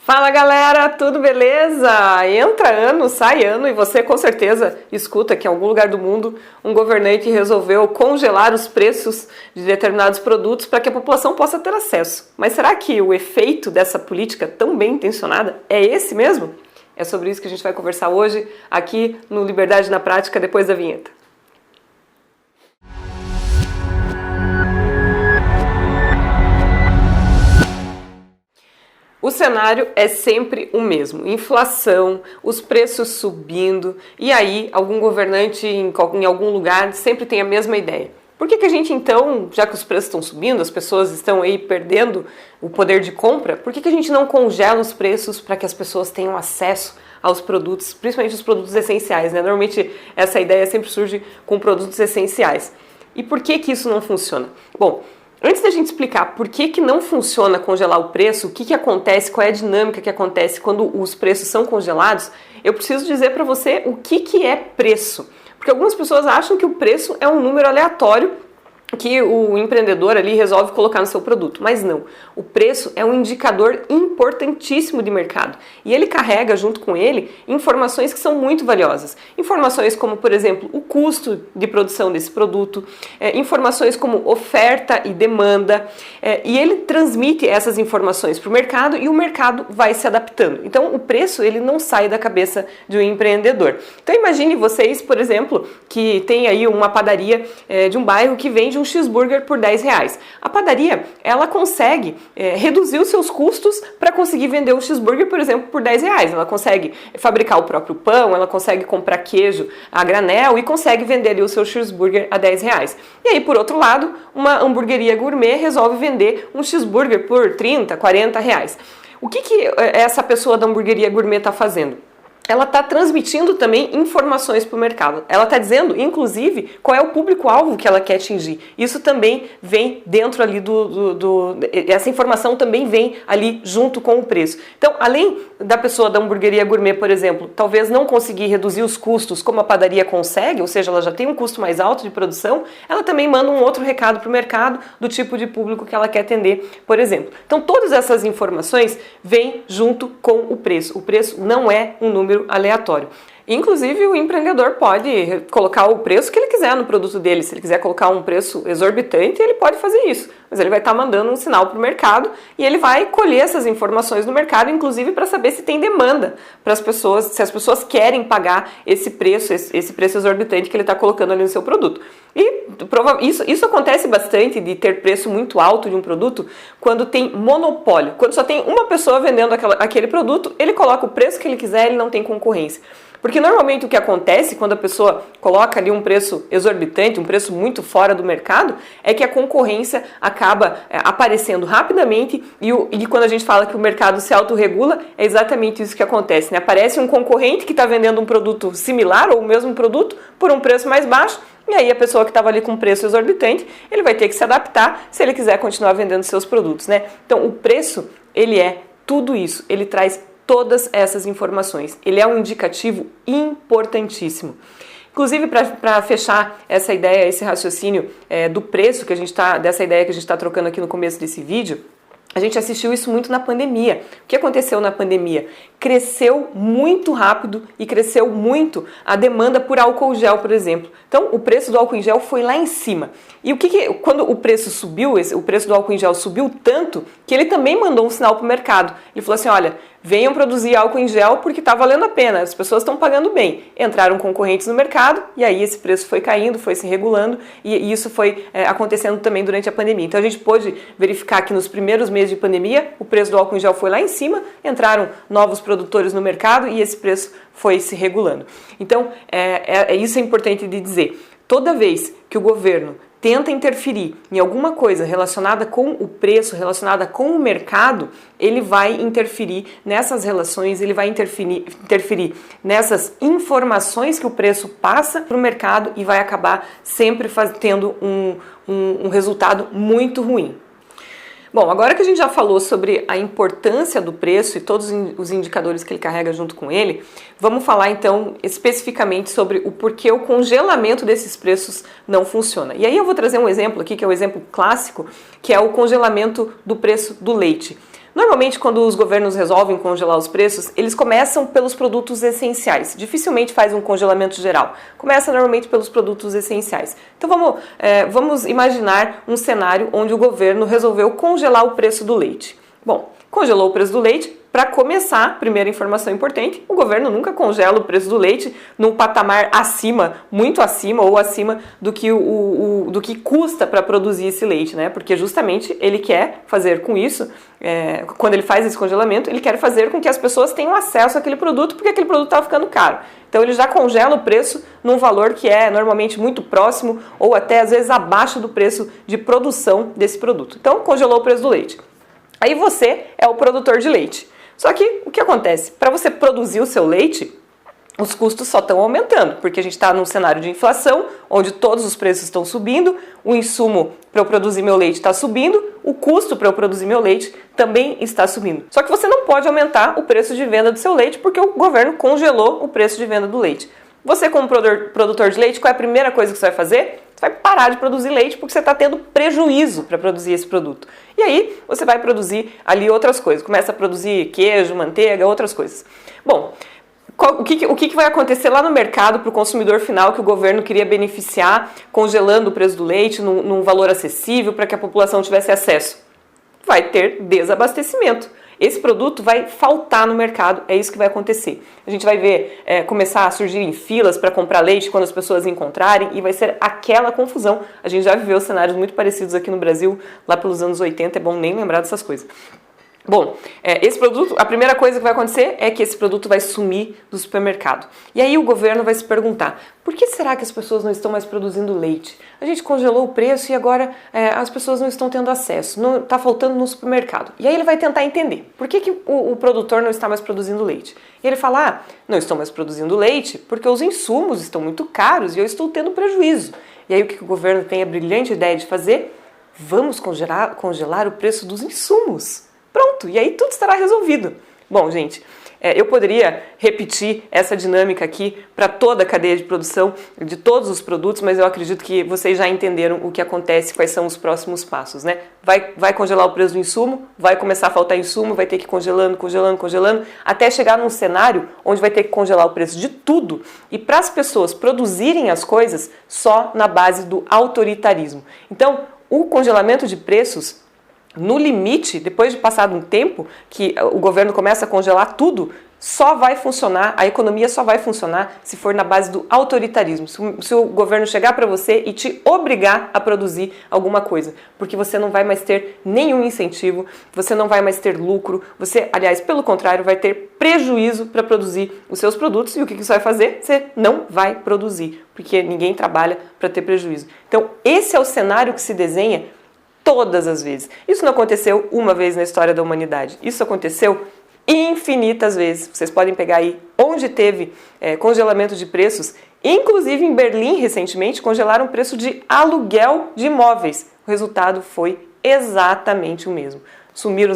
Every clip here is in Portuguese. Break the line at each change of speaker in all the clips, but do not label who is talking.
Fala galera, tudo beleza? Entra ano, sai ano e você com certeza escuta que em algum lugar do mundo um governante resolveu congelar os preços de determinados produtos para que a população possa ter acesso. Mas será que o efeito dessa política tão bem intencionada é esse mesmo? É sobre isso que a gente vai conversar hoje aqui no Liberdade na Prática depois da vinheta. O cenário é sempre o mesmo, inflação, os preços subindo e aí algum governante em algum lugar sempre tem a mesma ideia. Por que a gente então, já que os preços estão subindo, as pessoas estão aí perdendo o poder de compra, por que a gente não congela os preços para que as pessoas tenham acesso aos produtos, principalmente os produtos essenciais, né? Normalmente essa ideia sempre surge com produtos essenciais. E por que isso não funciona? Bom, antes da gente explicar por que não funciona congelar o preço, o que acontece, qual é a dinâmica que acontece quando os preços são congelados, eu preciso dizer para você o que é preço. Porque algumas pessoas acham que o preço é um número aleatório que o empreendedor ali resolve colocar no seu produto, mas não. O preço é um indicador importantíssimo de mercado e ele carrega junto com ele informações que são muito valiosas. Informações como, por exemplo, o custo de produção desse produto, informações como oferta e demanda, e ele transmite essas informações para o mercado e o mercado vai se adaptando. Então o preço ele não sai da cabeça de um empreendedor. Então imagine vocês, por exemplo, que tem aí uma padaria de um bairro que vende um cheeseburger por R$10. A padaria, ela consegue reduzir os seus custos para conseguir vender um cheeseburger, por exemplo, por R$10. Ela consegue fabricar o próprio pão, ela consegue comprar queijo a granel e consegue vender ali o seu cheeseburger a R$10. E aí, por outro lado, uma hamburgueria gourmet resolve vender um cheeseburger por R$30, R$40. O que essa pessoa da hamburgueria gourmet está fazendo? Ela está transmitindo também informações para o mercado. Ela está dizendo, inclusive, qual é o público-alvo que ela quer atingir. Isso também vem dentro ali essa informação também vem ali junto com o preço. Então, além da pessoa da hamburgueria gourmet, por exemplo, talvez não conseguir reduzir os custos como a padaria consegue, ou seja, ela já tem um custo mais alto de produção, ela também manda um outro recado para o mercado do tipo de público que ela quer atender, por exemplo. Então, todas essas informações vêm junto com o preço. O preço não é um número aleatório. Inclusive, o empreendedor pode colocar o preço que ele quiser no produto dele. Se ele quiser colocar um preço exorbitante, ele pode fazer isso. Mas ele vai estar mandando um sinal para o mercado e ele vai colher essas informações no mercado, inclusive para saber se tem demanda para as pessoas, se as pessoas querem pagar esse preço exorbitante que ele está colocando ali no seu produto. E isso acontece bastante de ter preço muito alto de um produto quando tem monopólio. Quando só tem uma pessoa vendendo aquele produto, ele coloca o preço que ele quiser, ele não tem concorrência. Porque normalmente o que acontece quando a pessoa coloca ali um preço exorbitante, um preço muito fora do mercado, é que a concorrência acaba aparecendo rapidamente e quando a gente fala que o mercado se autorregula, é exatamente isso que acontece, né? Aparece um concorrente que está vendendo um produto similar ou o mesmo produto por um preço mais baixo, e aí a pessoa que estava ali com preço exorbitante, ele vai ter que se adaptar se ele quiser continuar vendendo seus produtos, né? Então o preço, ele é tudo isso, ele traz todas essas informações. Ele é um indicativo importantíssimo. Inclusive, para fechar essa ideia, esse raciocínio do preço dessa ideia que a gente está trocando aqui no começo desse vídeo, a gente assistiu isso muito na pandemia. O que aconteceu na pandemia? Cresceu muito rápido e cresceu muito a demanda por álcool gel, por exemplo. Então, o preço do álcool em gel foi lá em cima. E quando o preço subiu, o preço do álcool em gel subiu tanto que ele também mandou um sinal para o mercado. Ele falou assim, olha, venham produzir álcool em gel porque está valendo a pena, as pessoas estão pagando bem. Entraram concorrentes no mercado e aí esse preço foi caindo, foi se regulando e isso foi acontecendo também durante a pandemia. Então a gente pôde verificar que nos primeiros meses de pandemia o preço do álcool em gel foi lá em cima, entraram novos produtores no mercado e esse preço foi se regulando. Então isso é importante de dizer. Toda vez que o governo tenta interferir em alguma coisa relacionada com o preço, relacionada com o mercado, ele vai interferir nessas relações, ele vai interferir nessas informações que o preço passa para o mercado e vai acabar sempre tendo um resultado muito ruim. Bom, agora que a gente já falou sobre a importância do preço e todos os indicadores que ele carrega junto com ele, vamos falar então especificamente sobre o porquê o congelamento desses preços não funciona. E aí eu vou trazer um exemplo aqui, que é o exemplo clássico, que é o congelamento do preço do leite. Normalmente, quando os governos resolvem congelar os preços, eles começam pelos produtos essenciais. Dificilmente faz um congelamento geral. Começa normalmente pelos produtos essenciais. Então vamos imaginar um cenário onde o governo resolveu congelar o preço do leite. Bom, congelou o preço do leite. Para começar, primeira informação importante, o governo nunca congela o preço do leite num patamar acima, muito acima ou acima do que custa para produzir esse leite, né? Porque justamente ele quer fazer com isso, quando ele faz esse congelamento, ele quer fazer com que as pessoas tenham acesso àquele produto, porque aquele produto estava ficando caro. Então ele já congela o preço num valor que é normalmente muito próximo ou até às vezes abaixo do preço de produção desse produto. Então congelou o preço do leite. Aí você é o produtor de leite. Só que o que acontece? Para você produzir o seu leite, os custos só estão aumentando, porque a gente está num cenário de inflação, onde todos os preços estão subindo, o insumo para eu produzir meu leite está subindo, o custo para eu produzir meu leite também está subindo. Só que você não pode aumentar o preço de venda do seu leite, porque o governo congelou o preço de venda do leite. Você, como produtor de leite, qual é a primeira coisa que você vai fazer? Você vai parar de produzir leite porque você está tendo prejuízo para produzir esse produto. E aí você vai produzir ali outras coisas. Começa a produzir queijo, manteiga, outras coisas. Bom, o que vai acontecer lá no mercado para o consumidor final que o governo queria beneficiar, congelando o preço do leite num valor acessível para que a população tivesse acesso? Vai ter desabastecimento. Esse produto vai faltar no mercado, é isso que vai acontecer. A gente vai ver começar a surgir em filas para comprar leite quando as pessoas encontrarem e vai ser aquela confusão. A gente já viveu cenários muito parecidos aqui no Brasil, lá pelos anos 80, é bom nem lembrar dessas coisas. Bom, esse produto, a primeira coisa que vai acontecer é que esse produto vai sumir do supermercado. E aí o governo vai se perguntar, por que será que as pessoas não estão mais produzindo leite? A gente congelou o preço e agora as pessoas não estão tendo acesso, não está faltando no supermercado. E aí ele vai tentar entender, por que o produtor não está mais produzindo leite? E ele fala, não estou mais produzindo leite porque os insumos estão muito caros e eu estou tendo prejuízo. E aí o que o governo tem a brilhante ideia de fazer? Vamos congelar o preço dos insumos. Pronto, e aí tudo estará resolvido. Bom, gente, eu poderia repetir essa dinâmica aqui para toda a cadeia de produção de todos os produtos, mas eu acredito que vocês já entenderam o que acontece, quais são os próximos passos, né? Vai congelar o preço do insumo, vai começar a faltar insumo, vai ter que ir congelando, até chegar num cenário onde vai ter que congelar o preço de tudo e para as pessoas produzirem as coisas só na base do autoritarismo. Então, o congelamento de preços, no limite, depois de passado um tempo que o governo começa a congelar tudo, só vai funcionar, a economia só vai funcionar se for na base do autoritarismo. Se o governo chegar para você e te obrigar a produzir alguma coisa, porque você não vai mais ter nenhum incentivo, você não vai mais ter lucro, você, aliás, pelo contrário, vai ter prejuízo para produzir os seus produtos e o que você vai fazer? Você não vai produzir, porque ninguém trabalha para ter prejuízo. Então, esse é o cenário que se desenha todas as vezes. Isso não aconteceu uma vez na história da humanidade. Isso aconteceu infinitas vezes. Vocês podem pegar aí onde teve congelamento de preços. Inclusive em Berlim, recentemente, congelaram o preço de aluguel de imóveis. O resultado foi exatamente o mesmo. Sumiram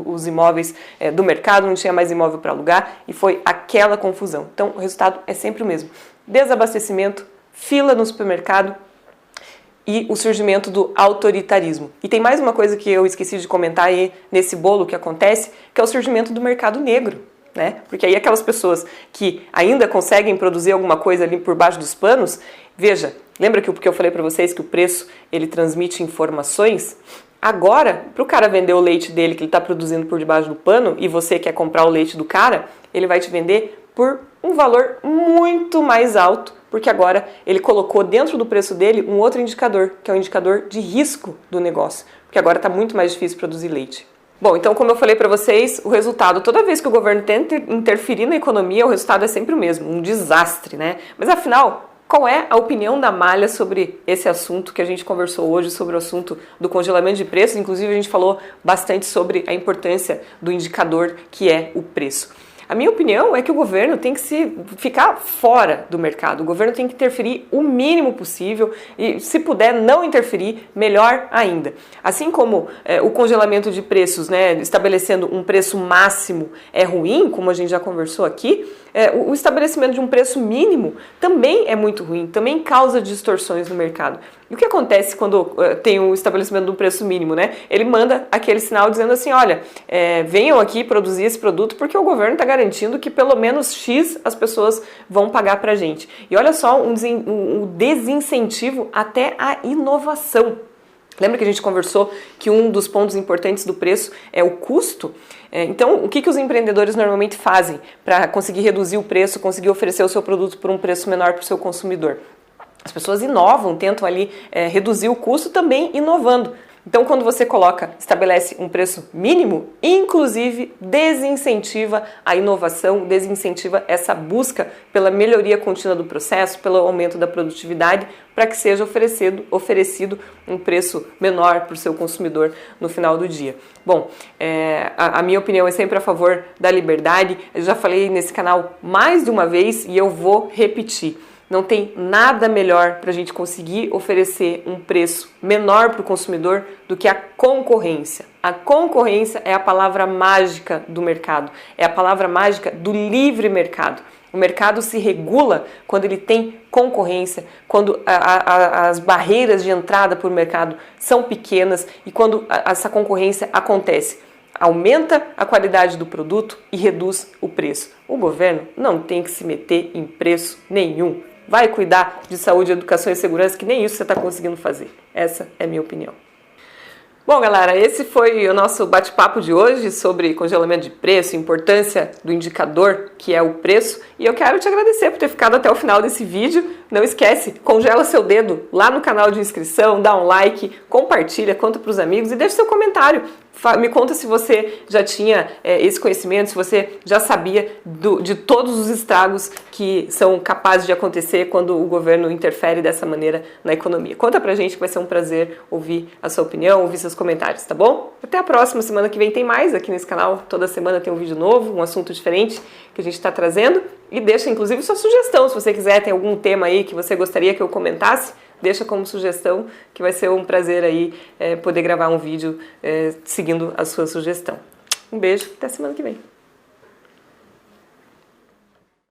os imóveis do mercado, não tinha mais imóvel para alugar e foi aquela confusão. Então, o resultado é sempre o mesmo. Desabastecimento, fila no supermercado, e o surgimento do autoritarismo. E tem mais uma coisa que eu esqueci de comentar aí nesse bolo que acontece, que é o surgimento do mercado negro, né? Porque aí aquelas pessoas que ainda conseguem produzir alguma coisa ali por baixo dos panos, veja, lembra que eu falei para vocês que o preço ele transmite informações? Agora, para o cara vender o leite dele que ele está produzindo por debaixo do pano e você quer comprar o leite do cara, ele vai te vender por um valor muito mais alto, porque agora ele colocou dentro do preço dele um outro indicador, que é o indicador de risco do negócio, porque agora está muito mais difícil produzir leite. Bom, então como eu falei para vocês, o resultado, toda vez que o governo tenta interferir na economia, o resultado é sempre o mesmo, um desastre, né? Mas afinal, qual é a opinião da Malha sobre esse assunto que a gente conversou hoje, sobre o assunto do congelamento de preços? Inclusive a gente falou bastante sobre a importância do indicador que é o preço. A minha opinião é que o governo tem que ficar fora do mercado, o governo tem que interferir o mínimo possível e, se puder não interferir, melhor ainda. Assim como o congelamento de preços, né, estabelecendo um preço máximo é ruim, como a gente já conversou aqui, o estabelecimento de um preço mínimo também é muito ruim, também causa distorções no mercado. E o que acontece quando tem o estabelecimento do preço mínimo, né? Ele manda aquele sinal dizendo assim, olha, venham aqui produzir esse produto porque o governo está garantindo que pelo menos X as pessoas vão pagar pra gente. E olha só, um desincentivo até à inovação. Lembra que a gente conversou que um dos pontos importantes do preço é o custo? Então, o que os empreendedores normalmente fazem para conseguir reduzir o preço, conseguir oferecer o seu produto por um preço menor para o seu consumidor? As pessoas inovam, tentam ali reduzir o custo também inovando. Então, quando você estabelece um preço mínimo, inclusive desincentiva a inovação, desincentiva essa busca pela melhoria contínua do processo, pelo aumento da produtividade, para que seja oferecido um preço menor para o seu consumidor no final do dia. Bom, a minha opinião é sempre a favor da liberdade. Eu já falei nesse canal mais de uma vez e eu vou repetir. Não tem nada melhor para a gente conseguir oferecer um preço menor para o consumidor do que a concorrência. A concorrência é a palavra mágica do mercado, é a palavra mágica do livre mercado. O mercado se regula quando ele tem concorrência, quando as barreiras de entrada para o mercado são pequenas e quando essa concorrência acontece. Aumenta a qualidade do produto e reduz o preço. O governo não tem que se meter em preço nenhum. Vai cuidar de saúde, educação e segurança, que nem isso você está conseguindo fazer. Essa é a minha opinião. Bom, galera, esse foi o nosso bate-papo de hoje sobre congelamento de preço, importância do indicador que é o preço. E eu quero te agradecer por ter ficado até o final desse vídeo. Não esquece, congela seu dedo lá no canal de inscrição, dá um like, compartilha, conta para os amigos e deixa seu comentário. Me conta se você já tinha esse conhecimento, se você já sabia de todos os estragos que são capazes de acontecer quando o governo interfere dessa maneira na economia. Conta pra gente que vai ser um prazer ouvir a sua opinião, ouvir seus comentários, tá bom? Até a próxima, semana que vem tem mais aqui nesse canal. Toda semana tem um vídeo novo, um assunto diferente que a gente está trazendo. E deixa inclusive sua sugestão, se você quiser, tem algum tema aí que você gostaria que eu comentasse, deixa como sugestão, que vai ser um prazer aí poder gravar um vídeo seguindo a sua sugestão. Um beijo, até semana que vem.